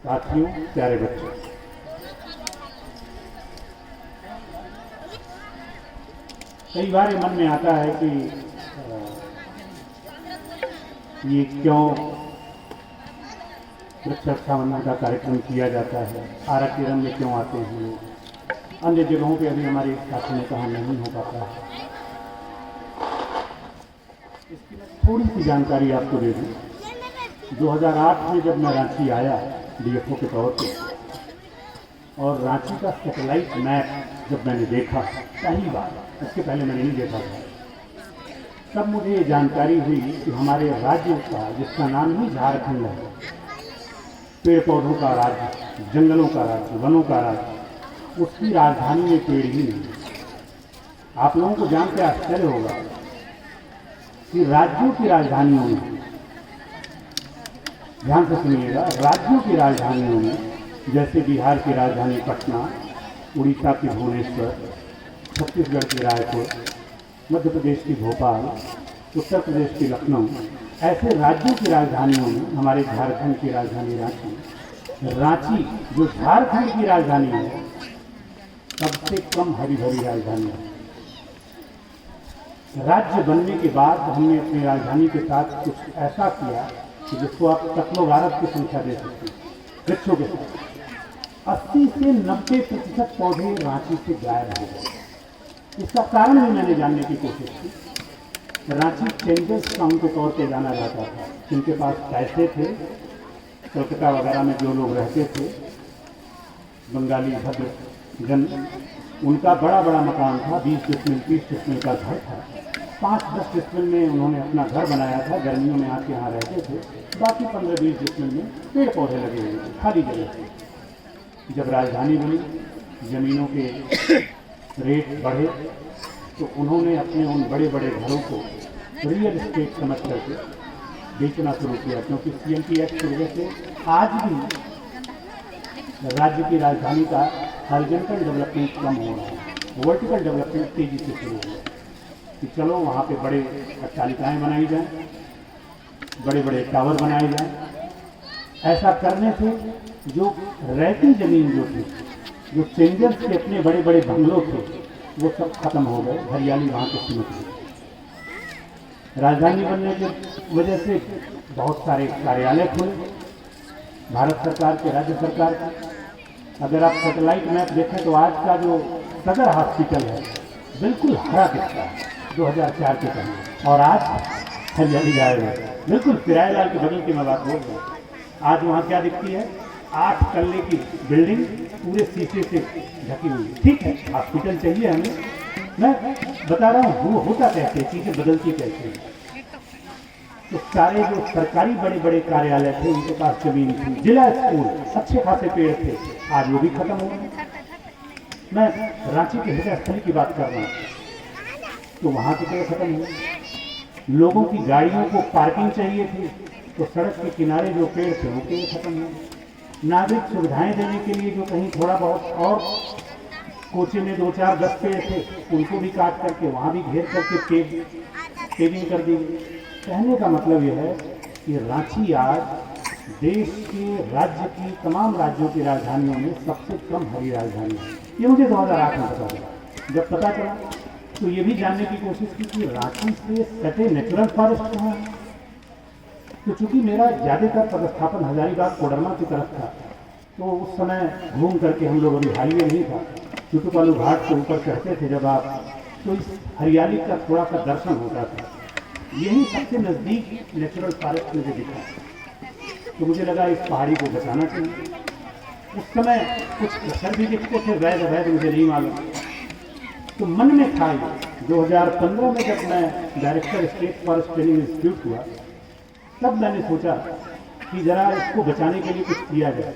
साथियों, प्यारे बच्चों, कई बार ये मन में आता है कि ये क्यों वृक्ष रक्षाबंधन का कार्यक्रम किया जाता है, आरक के रंग में क्यों आते हैं। अन्य जगहों पे अभी हमारे साथी ने कहा नहीं हो पाता है। इसकी थोड़ी सी जानकारी आपको दे दूँ। 2008 में जब मैं रांची आया डीएफओ के तौर पे, और रांची का सैटेलाइट मैप जब मैंने देखा पहली बार, उसके पहले मैंने नहीं देखा था, तब मुझे ये जानकारी हुई कि हमारे राज्य का, जिसका नाम ही झारखंड है, पेड़ पौधों का राज्य, जंगलों का राज्य, वनों का राज्य, उसकी राजधानी में पेड़ ही नहीं। आप लोगों को जान के आश्चर्य होगा कि राज्यों की राजधानियों में, ध्यान से सुनिएगा, राज्यों की राजधानियों में जैसे बिहार की राजधानी पटना, उड़ीसा की भुवनेश्वर, छत्तीसगढ़ की रायपुर, मध्य प्रदेश की भोपाल, उत्तर प्रदेश की लखनऊ, ऐसे राज्यों की राजधानियों में हमारे झारखंड की राजधानी रांची, रांची जो झारखंड की राजधानी है, सबसे कम हरी भरी राजधानी है। राज्य बनने के बाद हमने अपनी राजधानी के साथ कुछ ऐसा किया कि जिसको आप तत्लोगारत की संख्या दे सकते हैं। वृक्षों के साथ 80 से 90% पौधे रांची से गायब हो गए। इसका कारण भी मैंने जानने की कोशिश की। रांची चेंजर्स टाउन के तौर पे जाना जाता था। जिनके पास पैसे थे, कलकत्ता वगैरह में जो लोग रहते थे, बंगाली भद्र जन, उनका बड़ा बड़ा मकान था, 20 डिसमिल 30 डिसमिल का घर था। 5-10 डिसमिल में उन्होंने अपना घर बनाया था, गर्मियों में आके यहाँ रहते थे। बाकी 15-20 डिसमिल में पेड़ पौधे लगे हुए थे, खाली जगह थी। जब राजधानी बनी, ज़मीनों के रेट बढ़े, तो उन्होंने अपने उन बड़े बड़े घरों को रियल एस्टेट समझ करके बेचना शुरू किया। क्योंकि CMT एक्ट की वजह से आज भी राज्य की राजधानी का हॉरिजॉन्टल डेवलपमेंट कम हो रहा है, वर्टिकल डेवलपमेंट तेजी से शुरू हो रहा है कि चलो वहाँ पे बड़े अट्टालिकाएँ बनाई जाएं, बड़े बड़े टावर बनाए जाएं। ऐसा करने से जो रहती ज़मीन जो थी, जो चेंजर्स के अपने बड़े बड़े बंगलों थे, वो सब खत्म हो गए, हरियाली वहाँ के सीमित हुई। राजधानी बनने की वजह से बहुत सारे कार्यालय खुले, भारत सरकार के, राज्य सरकार के। अगर आप सैटेलाइट मैप देखें तो आज का जो सदर हॉस्पिटल है बिल्कुल हरा दिखता है 2004 के पहले, और आज हरियाली गायब है। बिल्कुल किराएदार के बगल की मैं बात बोल रहा हूँ। आज वहाँ क्या दिखती है? 8 तल्ले की बिल्डिंग पूरे शीशे से ढकी हुई है। ठीक है, हॉस्पिटल चाहिए हमें, मैं बता रहा हूँ वो होता कैसे, चीज़ें बदलती कैसे हैं। तो सारे जो सरकारी बड़े बड़े कार्यालय थे, उनके पास जमीन थी, जिला स्कूल, अच्छे खासे पेड़ थे, आज वो भी खत्म हो गए। मैं रांची के हृदय स्थल की बात कर रहा हूँ, तो वहाँ के पेड़ खत्म हुए। लोगों की गाड़ियों को पार्किंग चाहिए थी, तो सड़क के किनारे जो पेड़ थे वो पेड़ खत्म हुए। नागरिक सुविधाएं देने के लिए जो कहीं थोड़ा बहुत और कोचे में 2-4-10 पेड़ थे, उनको भी काट करके वहाँ भी घेर करके पेविंग कर दी गई। कहने का मतलब यह है कि रांची आज देश के राज्य की, तमाम राज्यों की राजधानियों में सबसे कम हरी राजधानी है। ये मुझे 2008 में पता चला। जब पता चला तो ये भी जानने की कोशिश की कि रांची से सटे नेचुरल फॉरेस्ट कहाँ है। तो चूँकि मेरा ज़्यादातर पदस्थापन हजारीबाग कोडरमा की तरफ था, तो उस समय घूम करके हम लोग, अभी हाईवे नहीं था, चुटुपालू घाट के ऊपर चढ़ते थे जब आप, तो इस हरियाली का थोड़ा सा दर्शन होता था। यही सबसे नज़दीक नेचुरल फॉरेस्ट मुझे दिखा, तो मुझे लगा इस पहाड़ी को बचाना चाहिए। उस समय कुछ अक्षर भी दिखते थे, वैध अवैध मुझे नहीं मालूम, तो मन में था ये। 2015 में जब मैं director state forest training institute हुआ, तब मैंने सोचा कि ज़रा इसको बचाने के लिए कुछ किया जाए।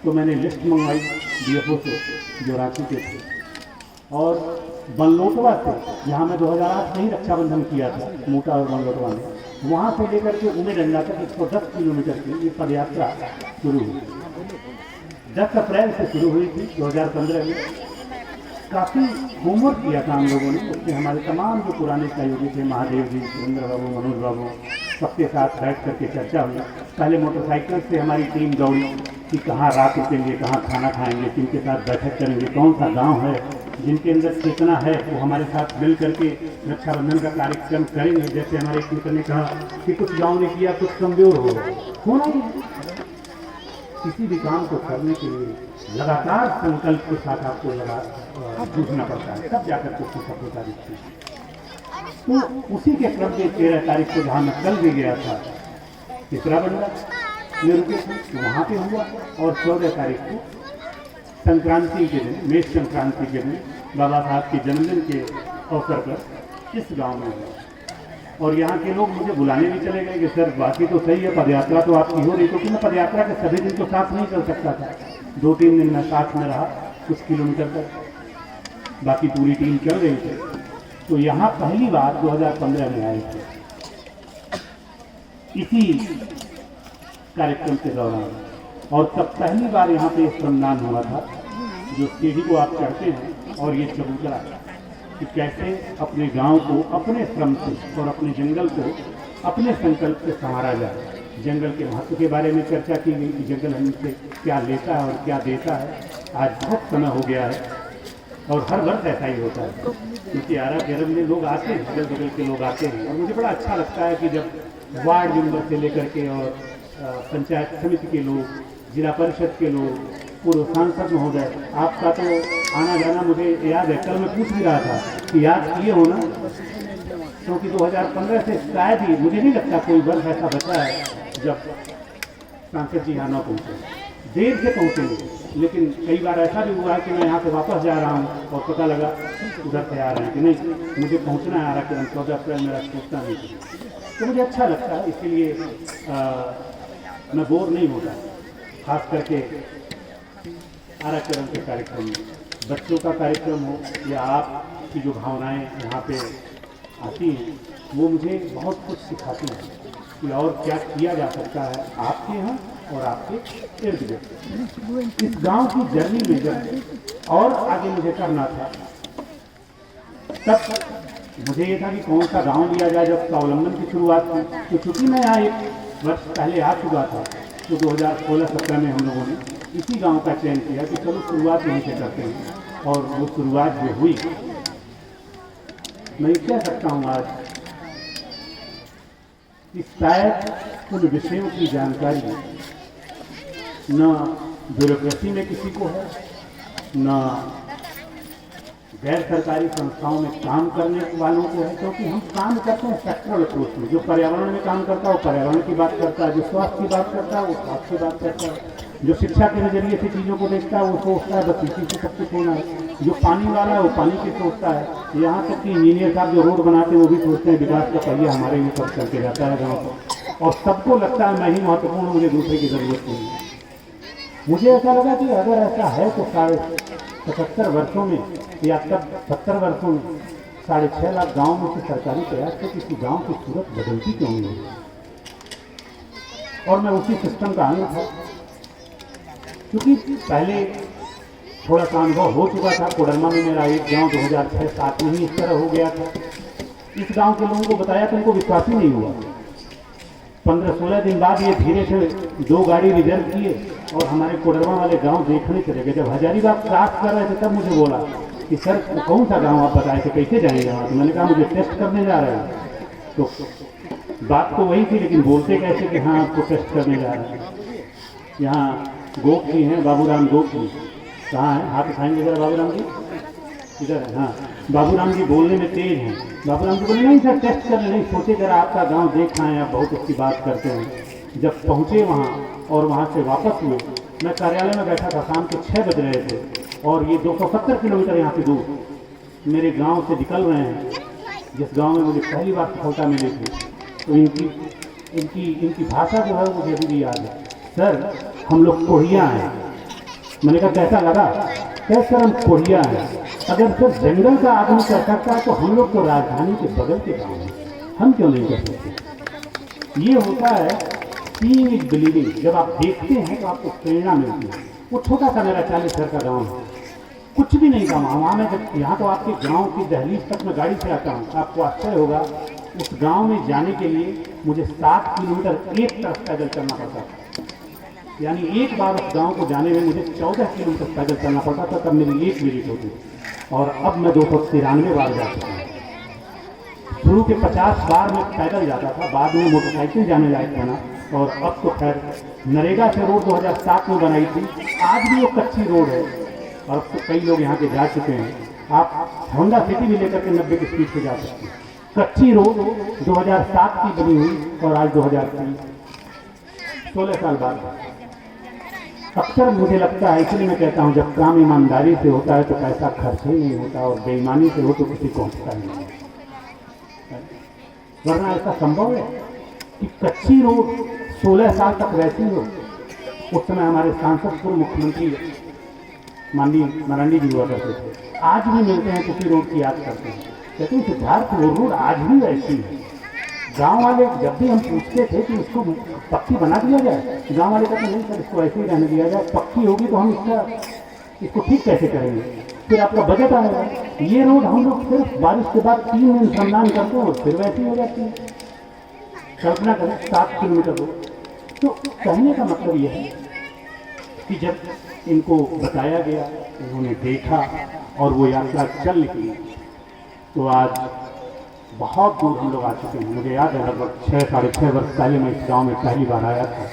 तो मैंने लिस्ट मंगवाई DFO से, जो रांची के थे, और बनलोटवा से, जहाँ मैं 2008 में ही रक्षाबंधन किया था, मोटा और बनलोटवा में, वहाँ से लेकर के उमेडंडा तक 110 किलोमीटर की ये पदयात्रा शुरू हुई। 10 अप्रैल से शुरू हुई थी 2015 में। काफ़ी होमवर्क किया था हम लोगों ने। उसमें हमारे तमाम जो पुराने सहयोगी थे, महादेव जी, सुरेंद्र बाबू, मनोज बाबू, सबके साथ बैठ करके चर्चा हुई। पहले मोटरसाइकिल से हमारी टीम दौड़ी कि कहाँ रात रुकेंगे, कहाँ खाना खाएंगे, किनके साथ बैठक करेंगे, कौन सा गांव है जिनके अंदर चेतना है वो हमारे साथ मिल करके रक्षाबंधन का कार्यक्रम करेंगे। जैसे हमारे एक मित्र ने कहा कि कुछ गाँव ने किया, कुछ कमजोर होना ही है। किसी भी काम को करने के लिए लगातार संकल्प के साथ आपको जूझना पड़ता है, तब जाकर के उसकी सफलता दिखती है। तो उसी के क्रम में 13 तारीख को जहाँ मैं कल भी गया था पिपराबंडा में रुके थे, वहाँ पे हुआ। और 14 तारीख को संक्रांति के दिन, मेष संक्रांति के दिन बाबा साहब के जन्मदिन के अवसर पर इस गांव में हुआ। और यहाँ के लोग मुझे बुलाने भी चले गए कि सर बाकी तो सही है, पदयात्रा तो आपकी हो रही, क्योंकि मैं पदयात्रा के सभी दिन तो साथ नहीं चल सकता था। 2-3 दिन मैं साथ में रहा कुछ किलोमीटर तक, बाकी पूरी टीम चल रही थी। तो यहाँ पहली बार 2015 में आए थे इसी कार्यक्रम के दौरान, और तब पहली बार यहाँ पे श्रमदान हुआ था। जो सीढ़ी को आप चढ़ते हैं और ये चबूतरा कि कैसे अपने गांव को अपने श्रम से और अपने जंगल को अपने संकल्प से संवारा जाए। जंगल के महत्व के बारे में चर्चा की गई कि जंगल हमसे क्या लेता है और क्या देता है। आज बहुत समय हो गया है और हर वर्ष ऐसा ही होता है, क्योंकि आरा केरल में लोग आते हैं, अगल बगल के लोग आते हैं। और मुझे बड़ा अच्छा लगता है कि जब वार्ड मेंबर से लेकर के और पंचायत समिति के लोग, जिला परिषद के लोग, पूर्व सांसद महोदय, आपका तो आना जाना मुझे याद है। कल मैं पूछ भी रहा था कि याद किए हो ना, क्योंकि 2015 से शायद ही, मुझे नहीं लगता कोई वर्ष ऐसा बचा है जब सांसद जी यहाँ न पहुँचे। देर से पहुँचेंगे, लेकिन कई बार ऐसा भी हुआ है कि मैं यहाँ से वापस जा रहा हूँ और पता लगा उधर से आ रहे हैं कि नहीं, मुझे पहुँचना है आराकेरम 14 अप्रैल, मेरा सोचना नहीं था। तो मुझे अच्छा लगता है, इसलिए मैं बोर नहीं होता। खास करके आराकेरम के कार्यक्रम में, बच्चों का कार्यक्रम हो या आपकी जो भावनाएं यहाँ पे आती हैं, वो मुझे बहुत कुछ सिखाती हैं कि और क्या किया जा सकता है आपके यहाँ और आपके इर्द गिर्द। इस गांव की जर्नी में जब और आगे मुझे करना था, तब मुझे ये था कि कौन सा गांव लिया जाए। जब स्वावलंबन की शुरुआत की, तो चूंकि मैं यहाँ 1 वर्ष पहले आ चुका था, तो 2016-17 में हम लोगों ने इसी गांव का चयन किया कि चलो शुरुआत यहीं से करते हैं। और वो शुरुआत जो हुई, मैं कह सकता हूँ आज कि शायद उन विषयों की जानकारी न ब्यूरोक्रेसी में किसी को है, न गैर सरकारी संस्थाओं में काम करने वालों को है, क्योंकि हम काम करते हैं सेक्टरल अप्रोच में। जो पर्यावरण में काम करता है वो पर्यावरण की बात करता है, जो स्वास्थ्य की बात करता है वो स्वास्थ्य की बात करता है, जो शिक्षा के नजरिए से चीज़ों को देखता है वो सोचता है बस इसी से सब कुछ होना है, जो पानी वाला है वो पानी की सोचता है। यहाँ तक कि इंजीनियर साहब जो रोड बनाते हैं वो भी सोचते हैं विकास का पहिया हमारे ऊपर चल के जाता है गाँव पर, और सबको लगता है मैं ही महत्वपूर्ण हूँ, मुझे दूसरे की जरूरत नहीं है। मुझे ऐसा लगा कि अगर ऐसा है तो 75 वर्षों में या तब 70 वर्षों में 6.5 लाख गाँव में से सरकारी प्रयास से किसी गाँव की सूरत बदलती क्यों नहीं है। और मैं उसी सिस्टम का अंग था, क्योंकि पहले थोड़ा सा अनुभव हो चुका था। कोडरमा में मेरा एक गांव 2006-07 में ही इस तरह हो गया था। इस गांव के लोगों को बताया तो उनको विश्वास ही नहीं हुआ। 15-16 दिन बाद ये धीरे से 2 गाड़ी रिजर्व किए और हमारे कोडरमा वाले गांव देखने चले गए। जब हजारीबाग क्रॉस कर रहे थे तब मुझे बोला कि सर कौन सा गांव आप बताए थे, कैसे जाएंगे वहाँ। तो मैंने कहा मुझे टेस्ट करने जा रहे हैं। तो बात तो वही थी, लेकिन बोलते कैसे कि हाँ आपको टेस्ट करने जा रहे हैं। यहाँ गोप जी हैं, बाबूराम गोप जी, कहाँ हैं? हाथ उठाएंगे जरा बाबूराम जी, इधर है। हाँ, बाबूराम जी बोलने में तेज हैं। बाबूराम जी बोले नहीं सर टेस्ट करने नहीं, सोचे जरा आपका गांव देख आए, आप बहुत अच्छी बात करते हैं। जब पहुँचे वहाँ और वहाँ से वापस हुए, मैं कार्यालय में बैठा था, शाम के 6 बज रहे थे और ये 270 किलोमीटर यहाँ से दूर मेरे गाँव से निकल रहे हैं, जिस गाँव में मुझे पहली बार सफलता मिली थी। तो इनकी भाषा जो है मुझे अभी भी याद है। सर हम लोग कोढ़िया हैं। मैंने कहा कैसा लगा? कैसे हम कोढ़िया हैं? अगर सिर्फ जंगल का आदमी कर सकता है तो हम लोग तो राजधानी के बगल के गाँव हैं, हम क्यों नहीं कर सकते? ये होता है सीइंग इज बिलीविंग। जब आप देखते हैं तो आपको प्रेरणा मिलती है। वो छोटा सा मेरा 40 घर का गाँव है, कुछ भी नहीं था वहाँ मैं जब यहाँ तो आपके गांव की दहलीज तक मैं गाड़ी से आता हूँ, आपको आश्चर्य होगा उस गांव में जाने के लिए मुझे 7 किलोमीटर एक तरफ पैदल चलना पड़ता था। यानी एक बार उस गांव को जाने में मुझे 14 किलोमीटर पैदल चलना पड़ता था, तब मेरी 1 मिनट होती और अब मैं 293 बार जा चुका हूँ। शुरू के 50 बार मैं पैदल जाता था, बाद में मोटरसाइकिल जाने लायक बना और अब तो खैर नरेगा से रोड 2007 में बनाई थी, आज भी वो कच्ची रोड है और अब तो कई लोग यहाँ के जा चुके हैं। आप होंडा सिटी भी लेकर के 90 की स्पीड से जा सकते हैं। कच्ची रोड 2007 की बनी हुई और आज 2023, 16 साल बाद। अक्सर मुझे लगता है, इसलिए मैं कहता हूँ जब काम ईमानदारी से होता है तो पैसा खर्च ही नहीं होता और बेईमानी से हो तो किसी को होता ही नहीं। वरना ऐसा संभव है कि कच्ची रोड 16 साल तक वैसी हो। उस समय हमारे सांसद पूर्व मुख्यमंत्री माननीय मरांडी जी हुआ करते थे, आज भी मिलते हैं किसी रोड की याद करते हैं, कहते हैं सिद्धार्थ वो रोड आज भी वैसी है। गांव वाले जब भी हम पूछते थे कि इसको पक्की बना दिया जाए, गांव वाले कहते नहीं सर इसको ऐसे ही रहने दिया जाए, पक्की होगी तो हम इसको ठीक कैसे करेंगे, फिर आपका बजट आएगा। ये रोड हम लोग सिर्फ बारिश के बाद 3 दिन अनुसंधान करते हैं और फिर वैसी हो जाती है। कल्पना करें 7 किलोमीटर रोड। तो कहने का मतलब यह है कि जब इनको बताया गया, इन्होंने देखा और वो यात्रा चल निकली, तो आज बहुत दूर हम लोग आ चुके हैं। मुझे याद है लगभग 6 साढ़े 6 वर्ष पहले मैं इस गांव में पहली बार आया था,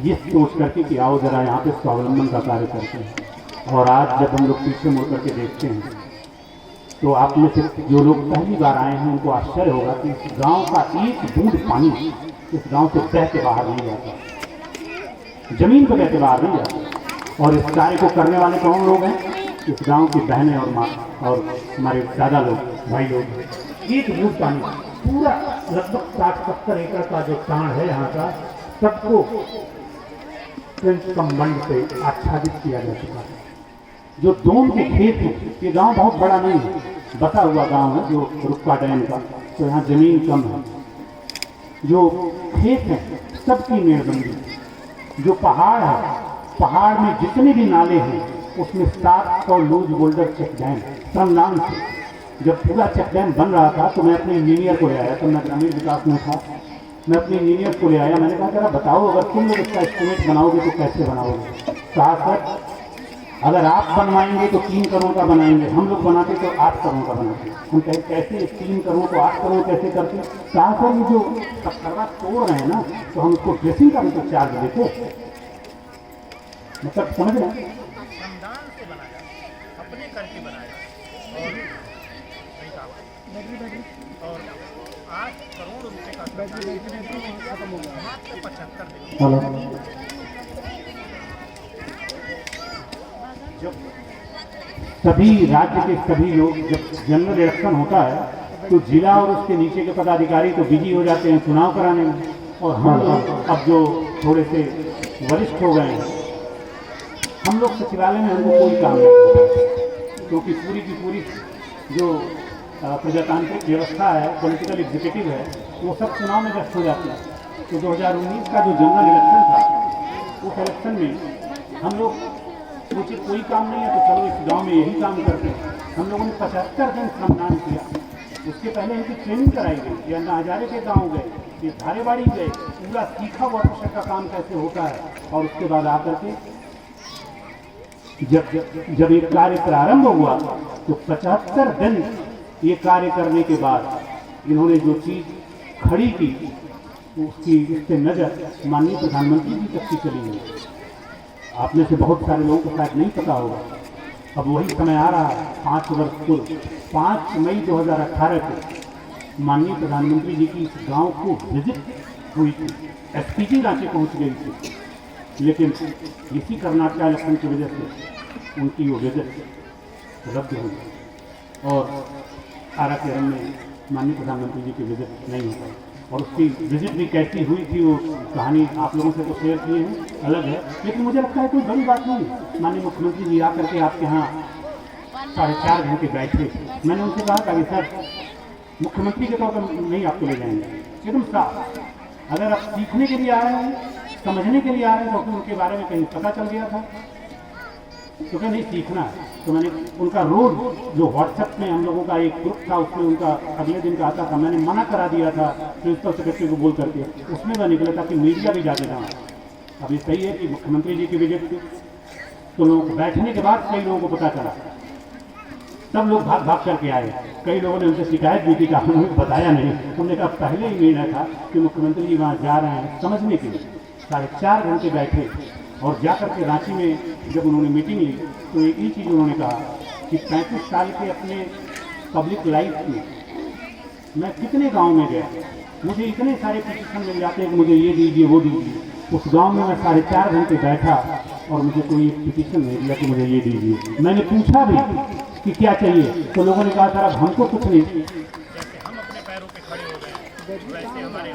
ये सोच करके कि आओ जरा यहाँ पे स्वावलंबन का कार्य करते हैं। और आज जब हम लोग पीछे मुड़ करके देखते हैं तो आप में से जो लोग पहली बार आए हैं उनको आश्चर्य होगा कि इस गांव का एक बूंद पानी इस गांव से बह के बाहर नहीं जाता, जमीन पर बह के बाहर नहीं जाता। और इस कार्य को करने वाले कौन लोग हैं? इस गांव की बहनें और माँ और हमारे दादा लोग, भाई लोग। एक बूंद पानी पूरा लगभग 60-70 एकड़ का जो ताण है यहाँ का, सबको कंबंड से आच्छादित किया जा चुका है। जो दोम के खेत हैं, ये गांव बहुत बड़ा नहीं है, बसा हुआ गांव है जो रुक्का डैम का, तो यहाँ जमीन कम है। जो खेत हैं सबकी मेड़बंदी, जो पहाड़ है, पहाड़ में जितने भी नाले हैं उसमें 700 लूज बोल्डर चेक डैम श्रमदान से। जब पूरा चेक डैम बन रहा था तो मैं अपने इंजीनियर को ले आया, तो मैं ग्रामीण विकास में था, मैं अपने इंजीनियर को ले आया, मैंने कहा जरा बताओ अगर तुम लोग इसका एस्टिमेट बनाओगे तो कैसे बनाओगे? कहा सर अगर आप बनवाएंगे तो 3 करोड़ का बनाएंगे, हम लोग बनाते तो 8 करोड़ का बनाते। हम कहे कैसे 3 करोड़ को 8 करोड़ कैसे करते? कहा सर ये जो पत्थरवा तोड़ रहे हैं ना, तो हम उसको ड्रेसिंग का भी तो चार्ज देते। मतलब समझ रहे हैं, अपने करके बनाया और 8 करोड़ रुपए का मात्र 75 जब सभी राज्य के सभी लोग, जब जनरल इलेक्शन होता है तो जिला और उसके नीचे के पदाधिकारी तो बिजी हो जाते हैं चुनाव कराने में, और हम लोग अब जो थोड़े से वरिष्ठ हो गए हैं, हम लोग सचिवालय में हमको कोई काम नहीं होता, क्योंकि पूरी की पूरी जो प्रजातांत्रिक व्यवस्था है, पॉलिटिकल एग्जीक्यूटिव है, वो सब चुनाव में व्यस्त हो जाते हैं। तो 2019 का जो जनरल इलेक्शन था, उस इलेक्शन में हम लोग सोचे कोई काम नहीं है तो चलो इस गांव में यही काम करते हैं। हम लोगों ने 75 दिन श्रमदान किया। उसके पहले इनकी ट्रेनिंग कराई गई, ये अन्ना हजारे के गाँव गए, ये धारेबाड़ी गए, पूरा सीखा वाटर शेड का काम कैसे होता है। और उसके बाद आकर के जब ये कार्य प्रारंभ हुआ तो 75 दिन ये कार्य करने के बाद इन्होंने जो चीज़ खड़ी की उसकी इससे नज़र माननीय प्रधानमंत्री जी तक की चली गई। आप में से बहुत सारे लोगों को शायद नहीं पता होगा, अब वही समय आ रहा है 5 वर्ष पूर्व 5 मई 2018 को माननीय प्रधानमंत्री जी की इस गांव को विजिट हुई थी, एसपीजी रांची पहुंच गई थी, लेकिन इसी कर्नाटक इलेक्शन की वजह से उनकी वो विजिट रद्द हुई और आरा केरल में माननीय प्रधानमंत्री जी की विजिट नहीं हो पाई। और उसकी विजिट भी कैसी हुई थी वो कहानी आप लोगों से तो शेयर किए हैं, अलग है, लेकिन मुझे लगता है कोई बड़ी बात नहीं। माननीय मुख्यमंत्री जी आकर के आपके यहाँ 4.5 घंटे बैठे, मैंने उनसे कहा था कि सर मुख्यमंत्री के तौर पर नहीं आपको ले जाएंगे, एकदम साफ, अगर आप सीखने के लिए आ रहे हैं, समझने के लिए आ रहे हैं, तो उनके बारे में कहीं पता चल गया था। तो क्या नहीं सीखना है। तो मैंने उनका रोज जो व्हाट्सएप में हम लोगों का एक ग्रुप था उसमें उनका अगले दिन का आता था, मैंने मना करा दिया था प्रिंसिपल सेक्रेटरी को बोल करके, उसमें वह निकला था कि मीडिया भी जाके जाना। अब ये सही है कि मुख्यमंत्री जी की विजिट थी, तो लोग बैठने के बाद कई लोगों को पता चला, सब लोग भाग भाग करके आए। कई लोगों ने उनसे शिकायत भी की कि आपने हमें बताया नहीं। हमने कहा पहले ही निर्णय था कि मुख्यमंत्री जी वहाँ जा रहे हैं समझने के लिए। 4.5 घंटे बैठे और जाकर के रांची में जब उन्होंने मीटिंग ली तो एक ही चीज़ उन्होंने कहा कि 35 साल के अपने पब्लिक लाइफ में मैं कितने गांव में गया, मुझे इतने सारे पिटीशन मिल जाते हैं कि मुझे ये दीजिए वो दीजिए। उस गांव में मैं 4.5 घंटे बैठा और मुझे कोई पिटीशन नहीं दिया कि मुझे ये दीजिए। मैंने पूछा भी कि क्या चाहिए, तो लोगों ने कहा सर अब हमको कुछ नहीं। जैसे हम अपने पैरों पे खड़े हो गए वैसे हमारे